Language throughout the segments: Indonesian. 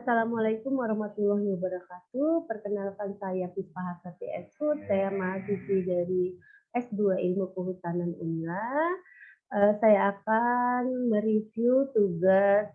Assalamualaikum warahmatullahi wabarakatuh. Perkenalkan saya Puspa Hasati Eshud, saya mahasiswi dari S2 Ilmu Kehutanan UNILA. Saya akan mereview tugas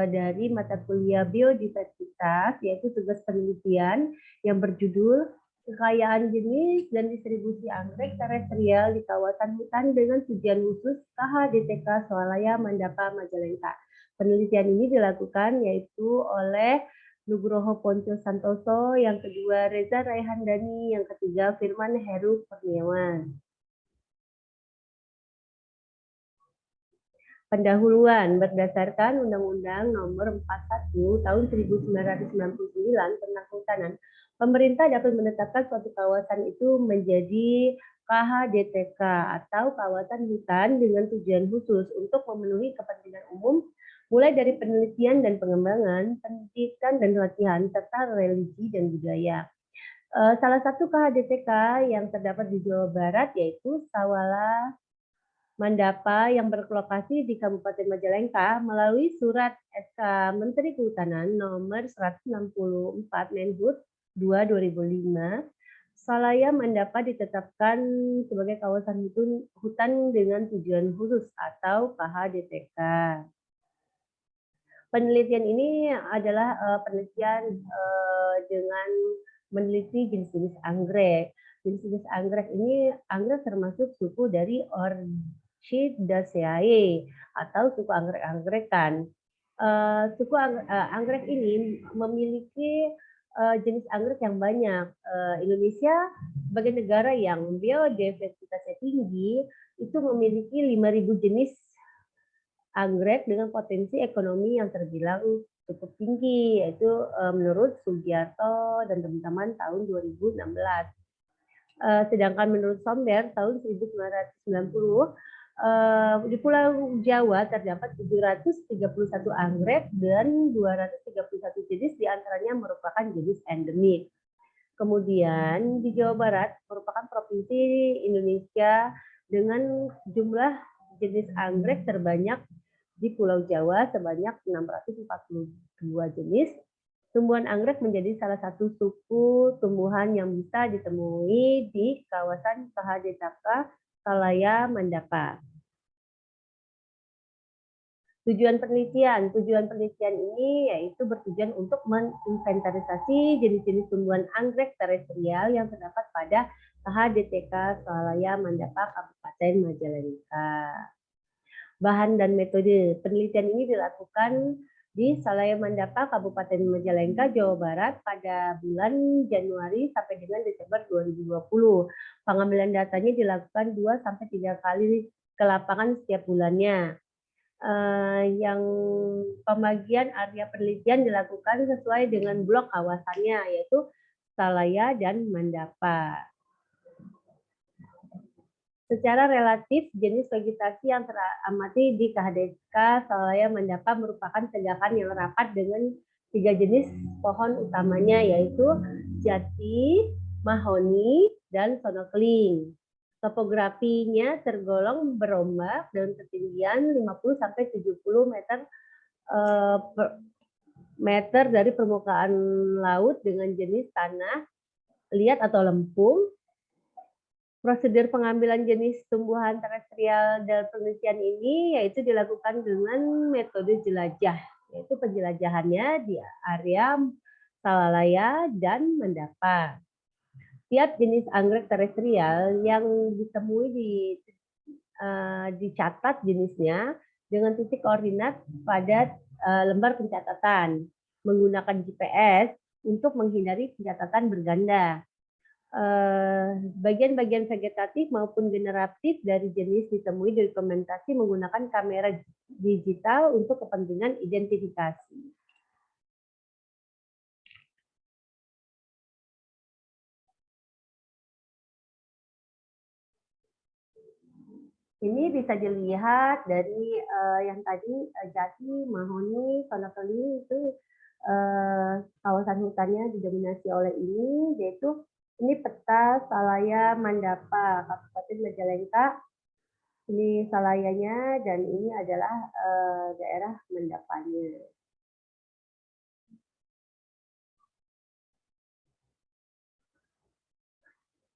dari mata kuliah biodiversitas, yaitu tugas penelitian yang berjudul Kekayaan Jenis dan Distribusi Anggrek Terestrial di Kawasan Hutan dengan Tujuan Khusus KHDTK Swalaya Mandapa Majalengka. Penelitian ini dilakukan yaitu oleh Nugroho Ponco Santoso, yang kedua Reza Raihandani, yang ketiga Firman Heru Kurniawan. Pendahuluan berdasarkan Undang-Undang Nomor 41 Tahun 1999 tentang Kehutanan, pemerintah dapat menetapkan suatu kawasan itu menjadi KHDTK atau kawasan hutan dengan tujuan khusus untuk memenuhi kepentingan umum, mulai dari penelitian dan pengembangan, pendidikan dan latihan, serta religi dan budaya. Salah satu KHDTK yang terdapat di Jawa Barat yaitu Sawala Mandapa yang berlokasi di Kabupaten Majalengka melalui Surat SK Menteri Kehutanan Nomor 164 Menhub 2 2005, Swalaya Mandapa ditetapkan sebagai kawasan hutan dengan tujuan khusus atau KHDTK. Penelitian ini adalah penelitian dengan meneliti jenis-jenis anggrek. Jenis-jenis anggrek ini termasuk suku dari Orchidaceae atau suku anggrek-angrekan. Suku anggrek ini memiliki jenis anggrek yang banyak. Indonesia sebagai negara yang biodiversitasnya tinggi itu memiliki 5.000 jenis anggrek dengan potensi ekonomi yang terbilang cukup tinggi, yaitu menurut Sugiarto dan teman-teman tahun 2016. Sedangkan menurut Somber tahun 1990, di Pulau Jawa terdapat 731 anggrek dan 231 jenis diantaranya merupakan jenis endemik. Kemudian di Jawa Barat merupakan provinsi Indonesia dengan jumlah jenis anggrek terbanyak di Pulau Jawa sebanyak 642 jenis. Tumbuhan anggrek menjadi salah satu suku tumbuhan yang bisa ditemui di kawasan KHDTK Swalaya Mandapa. Tujuan penelitian ini yaitu bertujuan untuk menginventarisasi jenis-jenis tumbuhan anggrek terestrial yang terdapat pada KHDTK Swalaya Mandapa Kabupaten Majalengka. Bahan dan metode penelitian ini dilakukan di Swalaya Mandapa, Kabupaten Majalengka, Jawa Barat pada bulan Januari sampai dengan Desember 2020. Pengambilan datanya dilakukan 2-3 kali ke lapangan setiap bulannya. Yang pembagian area penelitian dilakukan sesuai dengan blok kawasannya, yaitu Swalaya dan Mandapa. Secara relatif, jenis vegetasi yang teramati di KHDTK Swalaya Mandapa merupakan tegakan yang rapat dengan 3 jenis pohon utamanya, yaitu jati, mahoni, dan sonokeling. Topografinya tergolong berombak dengan ketinggian 50-70 meter dari permukaan laut dengan jenis tanah liat atau lempung. Prosedur pengambilan jenis tumbuhan terestrial dalam penelitian ini yaitu dilakukan dengan metode jelajah, yaitu penjelajahannya di area Swalaya dan Mandapa. Tiap jenis anggrek terestrial yang ditemui dicatat jenisnya dengan titik koordinat pada lembar pencatatan menggunakan GPS untuk menghindari pencatatan berganda. Bagian-bagian vegetatif maupun generatif dari jenis ditemui dokumentasi menggunakan kamera digital untuk kepentingan identifikasi. Ini bisa dilihat dari yang tadi jati, mahoni, sonokeling itu kawasan hutannya didominasi oleh ini, yaitu ini peta Swalaya Mandapa Kabupaten Majalengka. Ini Swalayanya dan ini adalah daerah Mandapanya.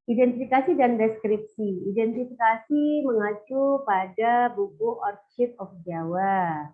Identifikasi dan deskripsi. Identifikasi mengacu pada buku Orchid of Java.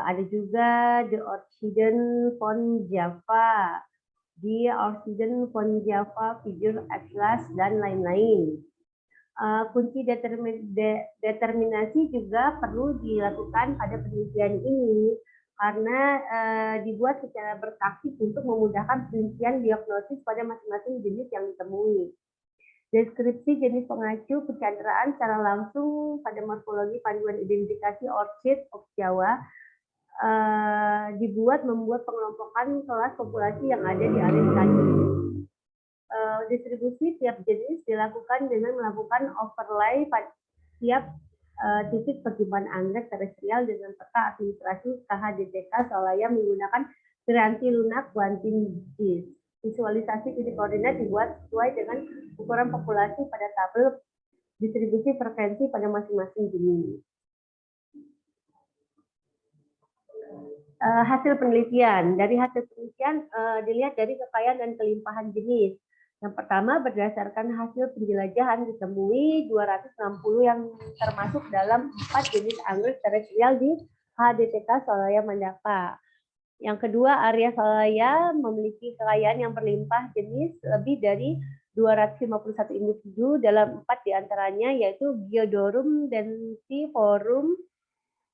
Ada juga The Orchidon von Java, The Orchidon von Java Figure Atlas, dan lain-lain. Kunci determinasi juga perlu dilakukan pada penelitian ini karena dibuat secara bertaktik untuk memudahkan perincian diagnosis pada masing-masing jenis yang ditemui. Deskripsi jenis pengacu pencitraan secara langsung pada morfologi panduan identifikasi Orchid of Java membuat pengelompokan kelas populasi yang ada di area tadi. Distribusi tiap jenis dilakukan dengan melakukan overlay pada tiap titik perjumpaan anggrek terestrial dengan peta administrasi KHDTK Solaya menggunakan Piranti Lunak Quantum-GIS. Visualisasi titik koordinat dibuat sesuai dengan ukuran populasi pada tabel distribusi frekuensi pada masing-masing jenis. Hasil penelitian. Dari hasil penelitian dilihat dari kekayaan dan kelimpahan jenis. Yang pertama, berdasarkan hasil penjelajahan ditemui 260 yang termasuk dalam 4 jenis anggrek terestrial di HDTK Solaya Mandapa. Yang kedua, area Solaya memiliki kekayaan yang berlimpah jenis lebih dari 251 individu dalam 4 diantaranya, yaitu Geodorum densiforum,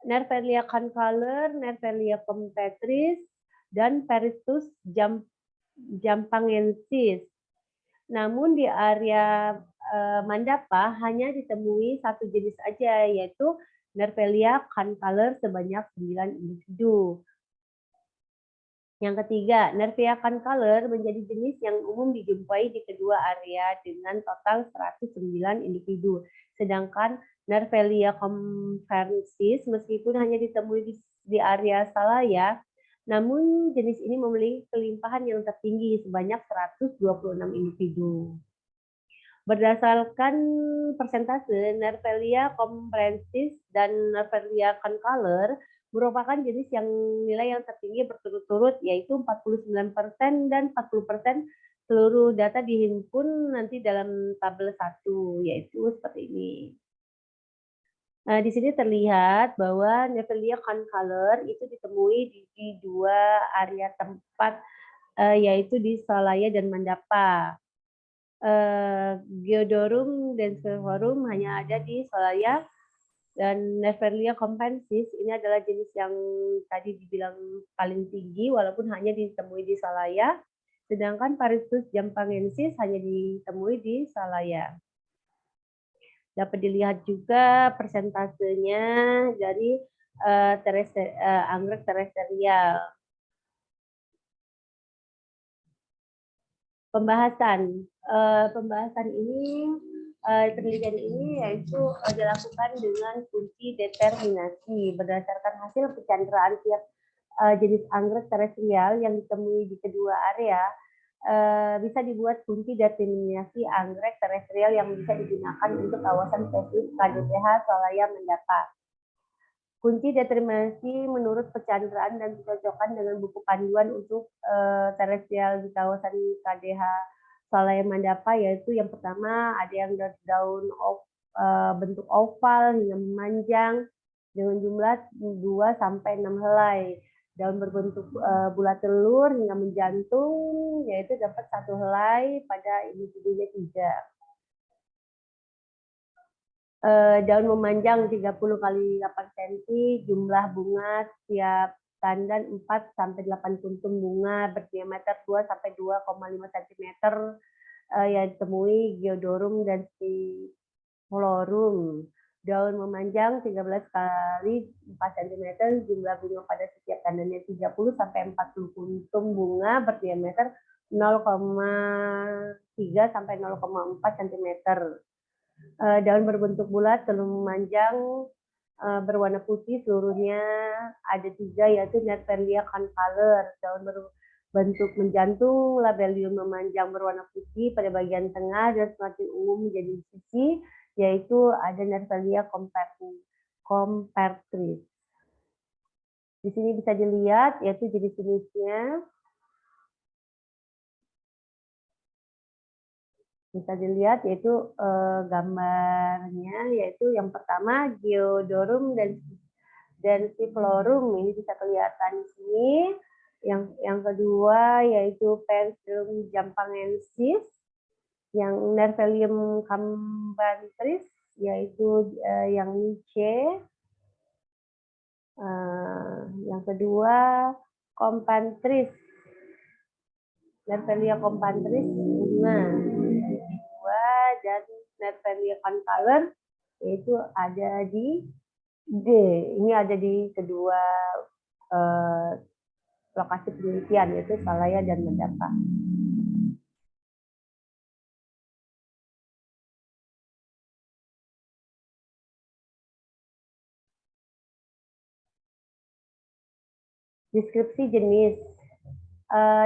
Nervelia concolor, Nervelia competris, dan Peristus jampangensis. Namun di area Mandapa hanya ditemui satu jenis saja, yaitu Nervelia concolor sebanyak 9 individu. Yang ketiga, Nervelia concolor menjadi jenis yang umum dijumpai di kedua area dengan total 109 individu. Sedangkan Nervelia competris meskipun hanya ditemui di area Salaya, namun jenis ini memiliki kelimpahan yang tertinggi sebanyak 126 individu. Berdasarkan persentase, Nervelia competris dan Nervelia concolor merupakan jenis yang nilai yang tertinggi berturut-turut, yaitu 49% dan 40%. Seluruh data dihimpun nanti dalam tabel 1, yaitu seperti ini. Nah, di sini terlihat bahwa Nervelia concolor itu ditemui di 2 area tempat, yaitu di Solaya dan Mandapa. Geodorum densiforum hanya ada di Solaya, dan Nervelia competris ini adalah jenis yang tadi dibilang paling tinggi walaupun hanya ditemui di Solaya, sedangkan Peristus jampangensis hanya ditemui di Solaya. Dapat dilihat juga persentasenya dari anggrek terestrial. Pembahasan ini, penelitian ini yaitu dilakukan dengan kunci determinasi berdasarkan hasil pencitraan tiap jenis anggrek terestrial yang ditemui di kedua area. Bisa dibuat kunci determinasi anggrek terestrial yang bisa digunakan untuk kawasan spesifik KDTH Solaya Mandapa. Kunci determinasi menurut pencitraan dan dicocokkan dengan buku panduan untuk terestrial di kawasan KDH Solaya Mandapa, yaitu yang pertama ada yang daun bentuk oval hingga memanjang dengan jumlah 2 sampai 6 helai. Daun berbentuk bulat telur hingga menjantung, yaitu dapat 1 helai pada individunya 3. Daun memanjang 30 kali 8 cm, jumlah bunga setiap tandan 4 sampai 8 kuntum bunga berdiameter 2 sampai 2,5 cm yang ditemui Geodorum densiforum. Daun memanjang 13 kali 4 cm, jumlah bunga pada setiap tandannya 30 sampai 40 kuntum bunga berdiameter 0,3 sampai 0,4 cm. Daun berbentuk bulat, telur memanjang, berwarna putih, seluruhnya ada 3, yaitu Nervelia concolor. Daun berbentuk menjantung, labellum memanjang berwarna putih pada bagian tengah dan semakin umum menjadi sisi, yaitu ada Nervelia competris. Di sini bisa dilihat yaitu jenis-jenisnya. Bisa dilihat yaitu gambarnya, yaitu yang pertama Geodorum densiflorum, ini bisa kelihatan di sini. Yang kedua yaitu Pensilium jampangensis, yang Nervelium cambantris yaitu yang C. Yang kedua Compantris, Nervelia compantris bunga. Kedua, dan Nervelia concolor yaitu ada di D. Ini ada di kedua lokasi penelitian, yaitu Salaya dan Medapa. Deskripsi jenis.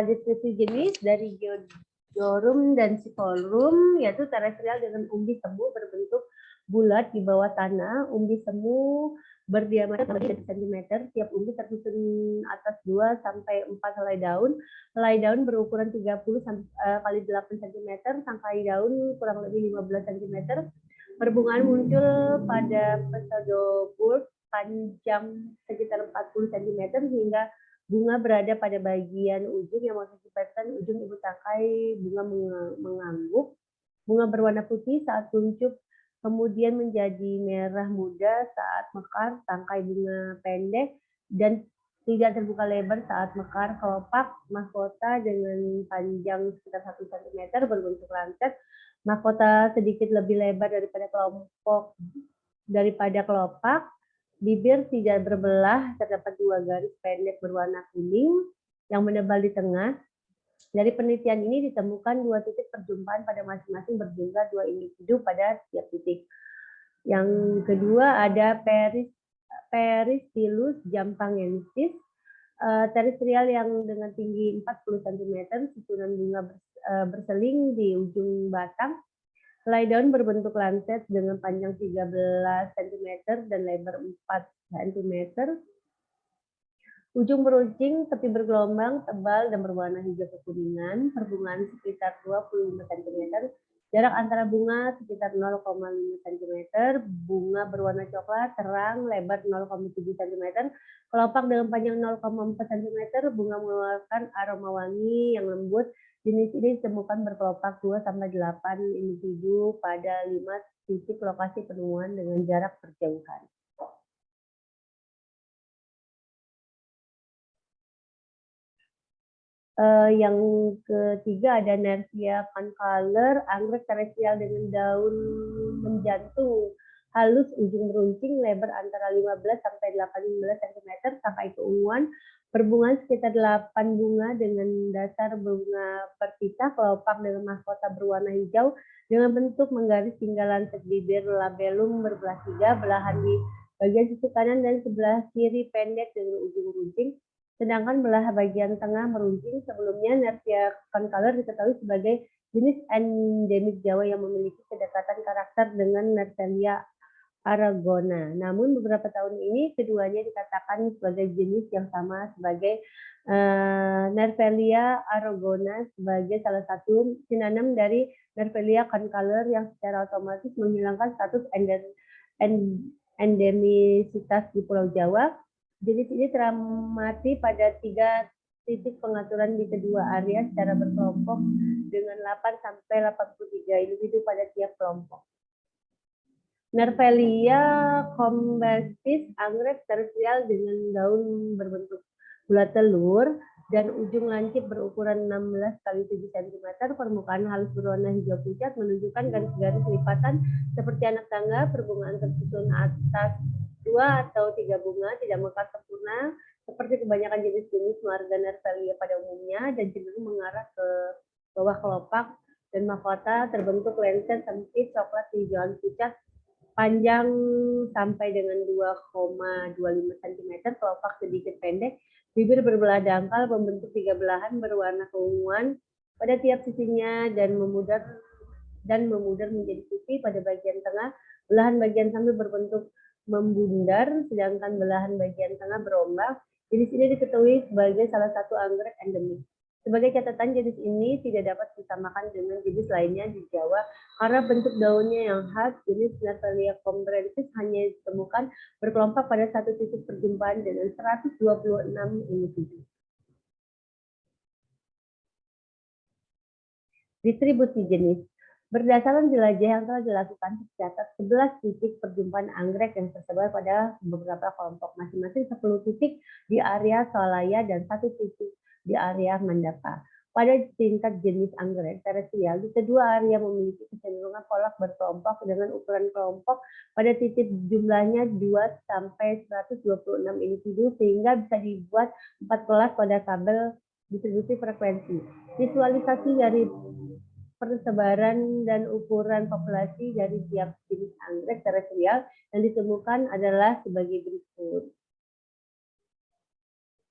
Deskripsi jenis dari Geodorum densiflorum yaitu terestrial dengan umbi semu berbentuk bulat di bawah tanah. Umbi semu berdiameter 3 cm, tiap umbi tersusun atas 2 sampai 4 helai daun. Helai daun berukuran 30 kali 8 cm, tangkai daun kurang lebih 15 cm. Perbungaan muncul pada pseudobulb panjang sekitar 40 cm hingga bunga berada pada bagian ujung yang mengakibatkan ujung ibu tangkai bunga mengangguk. Bunga berwarna putih saat kuncup, kemudian menjadi merah muda saat mekar. Tangkai bunga pendek dan tidak terbuka lebar saat mekar. Kelopak mahkota dengan panjang sekitar 1 cm berbentuk lancet. Mahkota sedikit lebih lebar daripada kelopak. Bibir tidak berbelah, terdapat 2 garis pendek berwarna kuning yang menebal di tengah. Dari penelitian ini ditemukan 2 titik perjumpaan pada masing-masing berjumlah 2 individu pada tiap titik. Yang kedua ada Peristylus jampangensis, terestrial yang dengan tinggi 40 cm, susunan bunga berseling di ujung batang. Helai daun berbentuk lancet dengan panjang 13 cm dan lebar 4 cm. Ujung beruncing, tepi bergelombang, tebal dan berwarna hijau kekuningan. Perbungaan sekitar 25 cm. Jarak antara bunga sekitar 0,5 cm. Bunga berwarna coklat, terang, lebar 0,7 cm. Kelopak dengan panjang 0,4 cm. Bunga mengeluarkan aroma wangi yang lembut. Jenis ini ditemukan berkelopak 2-8 individu pada 5 titik lokasi penemuan dengan jarak berjauhan. Yang ketiga ada Nervia concolor, anggrek terestrial dengan daun menjantung halus, ujung beruncing, lebar antara 15 sampai 18 cm, tangkai keunguan. Perbungaan sekitar 8 bunga dengan dasar bunga terpisah. Kelopak dengan mahkota berwarna hijau dengan bentuk menggaris hingga lancet. Bibir labellum berbelah 3, belahan di bagian sisi kanan dan sebelah kiri pendek dengan ujung runcing, sedangkan belah bagian tengah meruncing. Sebelumnya Nervia concolor diketahui sebagai jenis endemik Jawa yang memiliki kedekatan karakter dengan Nervelia aragona. Namun beberapa tahun ini keduanya dikatakan sebagai jenis yang sama sebagai Nervelia aragona sebagai salah satu sinonim dari Nervelia concolor yang secara otomatis menghilangkan status endemisitas di Pulau Jawa. Jenis ini teramati pada 3 titik pengaturan di kedua area secara berkelompok dengan 8 sampai 83 individu pada tiap kelompok. Nervelia combatis, anggrek terestrial dengan daun berbentuk bulat telur dan ujung lancip berukuran 16 kali 7 cm. Permukaan halus berwarna hijau pucat menunjukkan garis-garis lipatan seperti anak tangga. Perbungaan tersusun atas 2 atau 3 bunga, tidak mekar sempurna seperti kebanyakan jenis-jenis marga Nervelia pada umumnya, dan cenderung mengarah ke bawah kelopak, dan mahkota terbentuk lenset sempit coklat hijauan pucat panjang sampai dengan 2,25 cm, kelopak sedikit pendek, bibir berbelah dangkal membentuk 3 belahan berwarna keunguan pada tiap sisinya dan memudar menjadi putih pada bagian tengah. Belahan bagian samping berbentuk membundar, sedangkan belahan bagian tengah berombak. Jenis ini diketahui sebagai salah satu anggrek endemik. Sebagai catatan, jenis ini tidak dapat disamakan dengan jenis lainnya di Jawa karena bentuk daunnya yang khas. Jenis Nathalia combrensis hanya ditemukan berkelompok pada satu titik perjumpaan dengan 126 individu. Distribusi jenis. Berdasarkan jelajah yang telah dilakukan, tercatat 11 titik perjumpaan anggrek yang tersebar pada beberapa kelompok, masing-masing 10 titik di area Solaya dan 1 titik di area Mandapa. Pada tingkat jenis anggrek terestrial, di kedua area memiliki kecenderungan polak berkelompok dengan ukuran kelompok pada titik jumlahnya 2 sampai 126 individu sehingga bisa dibuat 4 kelas pada tabel distribusi frekuensi. Visualisasi dari persebaran dan ukuran populasi dari tiap jenis anggrek terestrial yang ditemukan adalah sebagai berikut.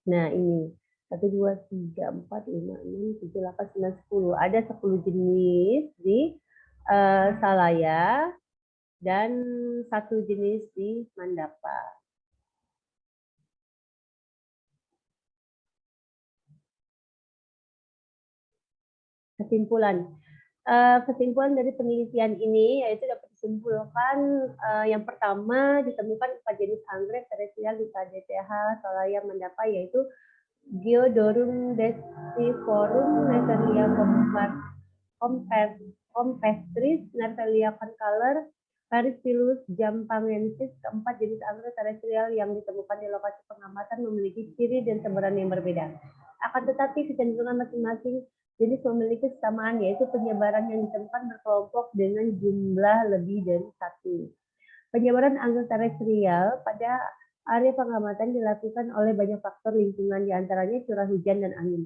Nah, ini 1, 2, 3, 4, 5, 6, 7, 8, 9, 10. Ada 10 jenis di Salaya dan 1 jenis di Mandapa. Kesimpulan. Kesimpulan dari penelitian ini yaitu dapat disimpulkan yang pertama ditemukan 4 jenis anggrek terestrial di KDTH Solaya Mandapa yaitu Geodorum deciforum, Nethelia compestris, Nethelia concolor, Peristylus jampangensis. Keempat jenis anggrek terestrial yang ditemukan di lokasi pengamatan memiliki ciri dan sebaran yang berbeda. Akan tetapi kecenderungan masing-masing jenis memiliki kesamaan yaitu penyebaran yang ditemukan berkelompok dengan jumlah lebih dari 1. Penyebaran anggrek terestrial pada area pengamatan dilakukan oleh banyak faktor lingkungan, diantaranya curah hujan dan angin.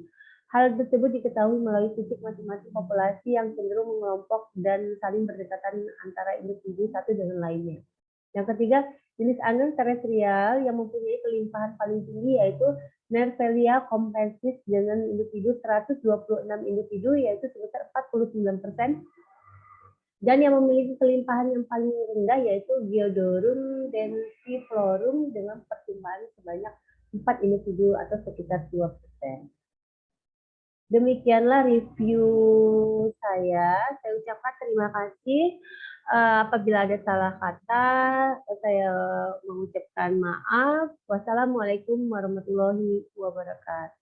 Hal tersebut diketahui melalui fisik masing-masing populasi yang cenderung mengelompok dan saling berdekatan antara individu satu dengan lainnya. Yang ketiga, jenis anggrek terestrial yang mempunyai kelimpahan paling tinggi yaitu Nervelia compensis dengan individu 126 individu yaitu sebesar 49%. Dan yang memiliki kelimpahan yang paling rendah yaitu Geodorum densiflorum dengan pertumbuhan sebanyak 4 individu atau sekitar 2%. Demikianlah review saya. Saya ucapkan terima kasih. Apabila ada salah kata, saya mengucapkan maaf. Wassalamualaikum warahmatullahi wabarakatuh.